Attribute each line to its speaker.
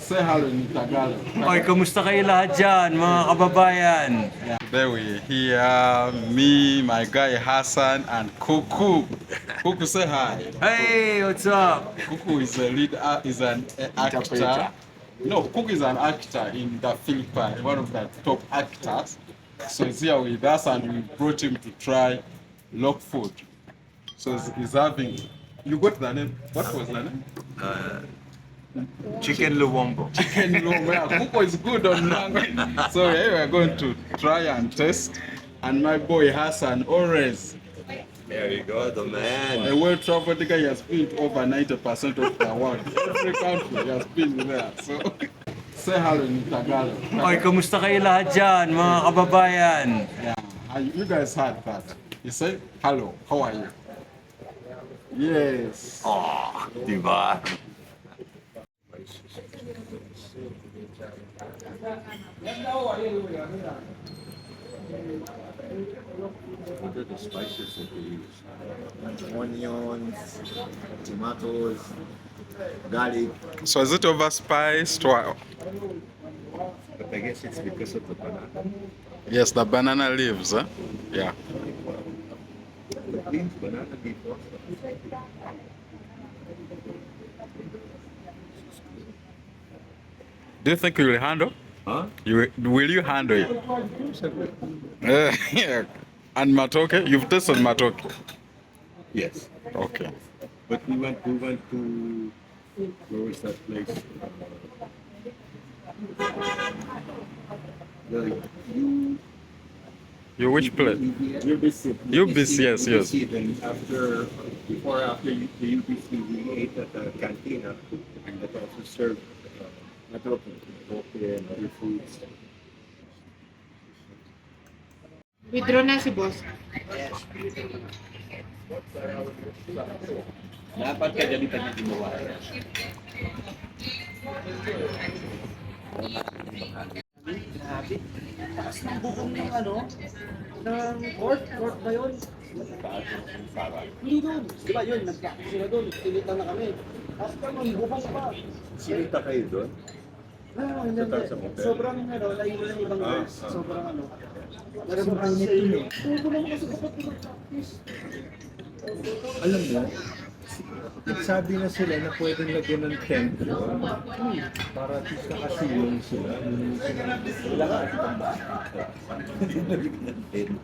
Speaker 1: Say hello in Tagalog.
Speaker 2: Oy, kumusta kayo lahat dyan, mga kababayan?
Speaker 1: Today we here, me, my guy Hassan, and Kuku. Kuku, say hi.
Speaker 2: Hey, what's up?
Speaker 1: Kuku is a lead, is an actor. No, Kuku is an actor in the Philippines, one of the top actors. So he's here with us, and we brought him to try local food. So he's having. You got the name? What was the name?
Speaker 2: Chicken Luwombo.
Speaker 1: Chicken Lomea. Kuko is good on mango. So here we are going to try and test. And my boy Hassan always
Speaker 2: There you go, the man.
Speaker 1: a well-traveled guy. He has been to over 90% of the world. Every country he has been there. So say hello in Tagalog.
Speaker 2: Oy, kumusta kayo lahat dyan, mga kababayan?
Speaker 1: Yeah. And you guys heard that. He said, hello, how are you? Yes.
Speaker 2: Oh, diba?
Speaker 3: What are the spices that they use? Onions, tomatoes, garlic.
Speaker 1: So is it overspiced or?
Speaker 3: But I guess it's because of the banana.
Speaker 1: Yes, the banana leaves. Huh? Yeah.
Speaker 3: The beans, banana before.
Speaker 1: Do you think you will handle?
Speaker 3: Huh?
Speaker 1: Will you handle it? Yeah. And matoke? You've tasted matoke?
Speaker 3: Yes.
Speaker 1: Okay.
Speaker 3: But we went to where was that place? The
Speaker 1: You which place?
Speaker 3: UBC.
Speaker 1: UBC, yes, yes.
Speaker 3: UBC, then after the UBC, we ate at the cantina that also served matoke and other foods.
Speaker 4: Withdraw na si boss.
Speaker 3: Dapat ka dyan tadi ginawa.
Speaker 5: Grabe. Taas ng bubong ng ano, ng court ba yun? Hindi doon. Di ba yun, nag-practice sila doon, tinita na kami. Tapos kami, bubong pa.
Speaker 3: Sinita kayo doon?
Speaker 5: Hindi.
Speaker 3: taas ng hotel?
Speaker 5: Sobrang ano, layo ng ibang girls. Sobrang ano.
Speaker 3: Sobrang init.
Speaker 5: Tubo lang kasi kapag nag-practice.
Speaker 3: Alam mo, nagsabi na sila na pwedeng lagyan ng tent yun para at least nakasilong sila. Wala ka at ibang bakit. Hindi nalagyan ng tent.